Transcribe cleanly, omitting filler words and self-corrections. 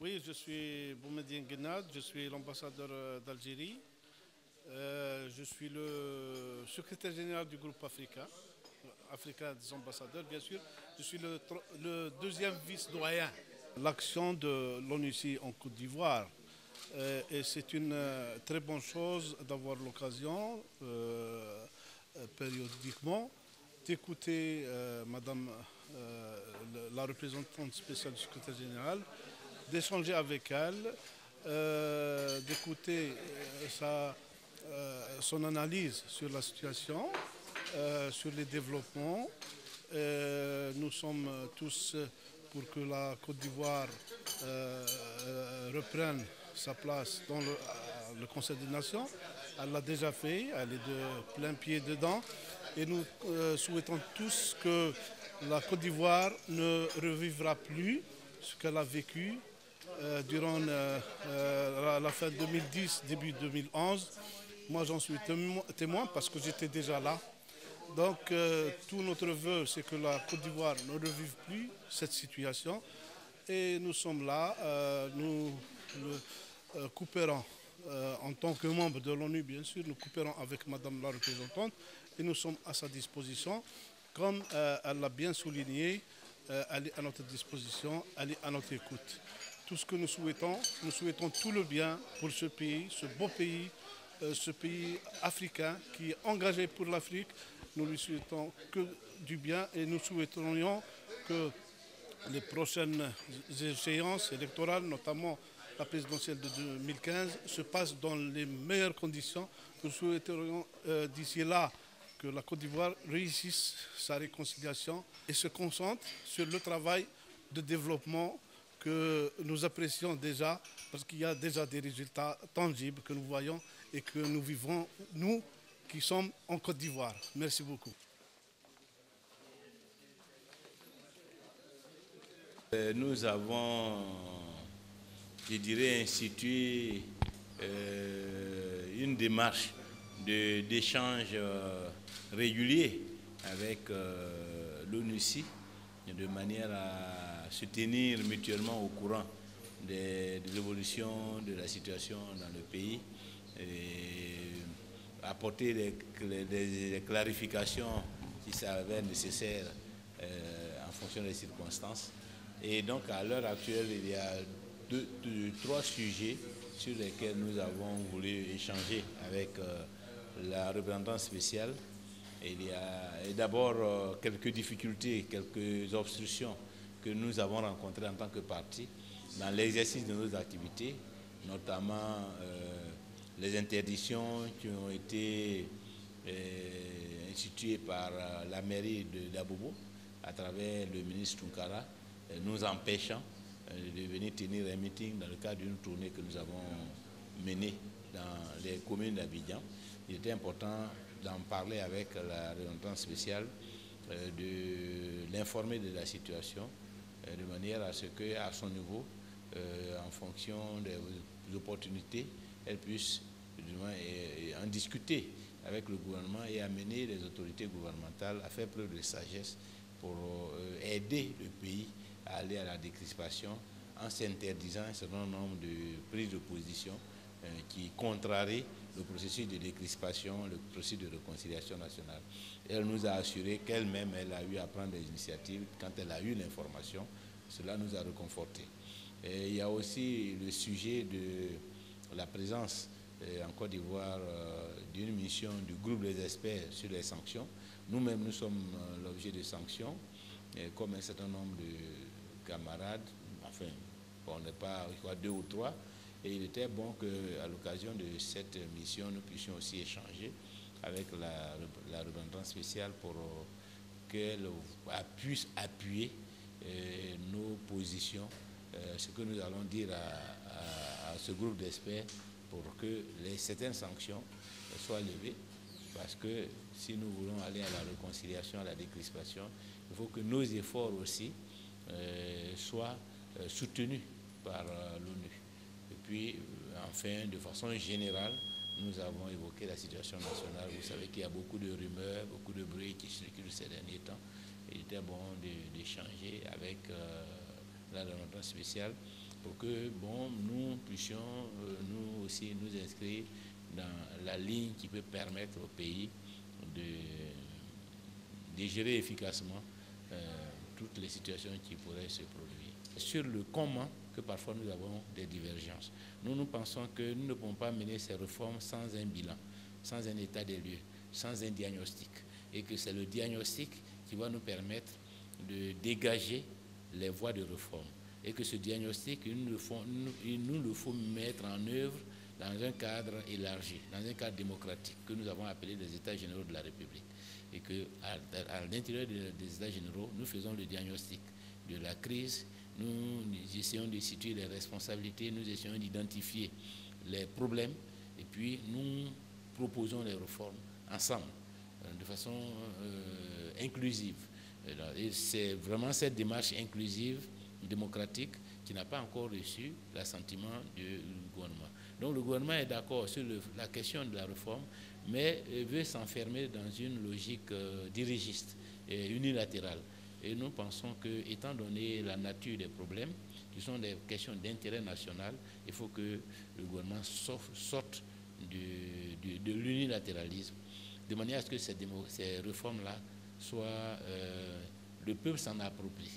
Oui, je suis Boumediene Guenad, je suis l'ambassadeur d'Algérie. Je suis le secrétaire général du groupe Africa, Africa des ambassadeurs, bien sûr. Je suis le deuxième vice-doyen. L'action de l'ONUCI en Côte d'Ivoire, et c'est une très bonne chose d'avoir l'occasion, périodiquement, d'écouter Madame la représentante spéciale du secrétaire général, d'échanger avec elle, d'écouter son analyse sur la situation, sur les développements. Nous sommes tous pour que la Côte d'Ivoire reprenne sa place dans le Conseil des Nations. Elle l'a déjà fait, elle est de plein pied dedans. Et nous souhaitons tous que la Côte d'Ivoire ne revivra plus ce qu'elle a vécu durant la fin 2010, début 2011. Moi, j'en suis témoin parce que j'étais déjà là. Donc, tout notre vœu, c'est que la Côte d'Ivoire ne revive plus cette situation. Et nous sommes là, nous coopérons en tant que membre de l'ONU, bien sûr, nous coopérons avec Madame la représentante et nous sommes à sa disposition. Comme elle l'a bien souligné, elle est à notre disposition, elle est à notre écoute. Tout ce que nous souhaitons tout le bien pour ce pays, ce pays africain qui est engagé pour l'Afrique. Nous lui souhaitons que du bien et nous souhaiterions que les prochaines échéances électorales, notamment la présidentielle de 2015, se passent dans les meilleures conditions. Nous souhaiterions d'ici là que la Côte d'Ivoire réussisse sa réconciliation et se concentre sur le travail de développement que nous apprécions déjà, parce qu'il y a déjà des résultats tangibles que nous voyons et que nous vivons, nous qui sommes en Côte d'Ivoire. Merci beaucoup. Nous avons, je dirais, institué une démarche d'échange régulier avec l'ONUCI de manière à se tenir mutuellement au courant de l'évolution de la situation dans le pays et apporter des clarifications si ça s'avère nécessaire en fonction des circonstances. Et donc à l'heure actuelle, il y a trois sujets sur lesquels nous avons voulu échanger avec la représentante spéciale. Il y a d'abord quelques difficultés, quelques obstructions que nous avons rencontrées en tant que parti dans l'exercice de nos activités, notamment les interdictions qui ont été instituées par la mairie d'Abobo à travers le ministre Tunkara, nous empêchant de venir tenir un meeting dans le cadre d'une tournée que nous avons menée dans les communes d'Abidjan. Il était important d'en parler avec la représentante spéciale, de l'informer de la situation, de manière à ce qu'à son niveau, en fonction des opportunités, elle puisse en discuter avec le gouvernement et amener les autorités gouvernementales à faire preuve de sagesse pour aider le pays à aller à la décrispation en s'interdisant un certain nombre de prises de position qui contrarient le processus de décrispation, le processus de réconciliation nationale. Elle nous a assuré qu'elle-même, elle a eu à prendre des initiatives quand elle a eu l'information. Cela nous a réconfortés. Il y a aussi le sujet de la présence en Côte d'Ivoire d'une mission du groupe des experts sur les sanctions. Nous-mêmes, nous sommes l'objet de sanctions, comme un certain nombre de camarades, enfin, on n'est pas, je crois, 2 ou 3, et il était bon qu'à l'occasion de cette mission, nous puissions aussi échanger avec la représentante spéciale pour qu'elle puisse appuyer nos positions, ce que nous allons dire à ce groupe d'experts pour que certaines sanctions soient levées, parce que si nous voulons aller à la réconciliation, à la décrispation, il faut que nos efforts aussi soient soutenus par l'ONU. Et puis, enfin, de façon générale, nous avons évoqué la situation nationale. Vous savez qu'il y a beaucoup de rumeurs, beaucoup de bruit qui circulent ces derniers temps. Il était bon d'échanger avec la représentante spéciale pour que nous puissions nous aussi nous inscrire dans la ligne qui peut permettre au pays de gérer efficacement toutes les situations qui pourraient se produire. Sur le comment, que parfois nous avons des divergences. Nous pensons que nous ne pouvons pas mener ces réformes sans un bilan, sans un état des lieux, sans un diagnostic. Et que c'est le diagnostic qui va nous permettre de dégager les voies de réforme. Et que ce diagnostic, il nous le faut mettre en œuvre dans un cadre élargi, dans un cadre démocratique que nous avons appelé les États généraux de la République. Et qu'à l'intérieur des États généraux, nous faisons le diagnostic de la crise, nous essayons de situer les responsabilités, nous essayons d'identifier les problèmes et puis nous proposons les réformes ensemble, de façon inclusive. Et c'est vraiment cette démarche inclusive, démocratique, qui n'a pas encore reçu l'assentiment du gouvernement. Donc le gouvernement est d'accord sur la question de la réforme, mais veut s'enfermer dans une logique dirigiste et unilatérale. Et nous pensons que, étant donné la nature des problèmes, qui sont des questions d'intérêt national, il faut que le gouvernement sorte de l'unilatéralisme, de manière à ce que ces réformes-là soient, le peuple s'en approprie.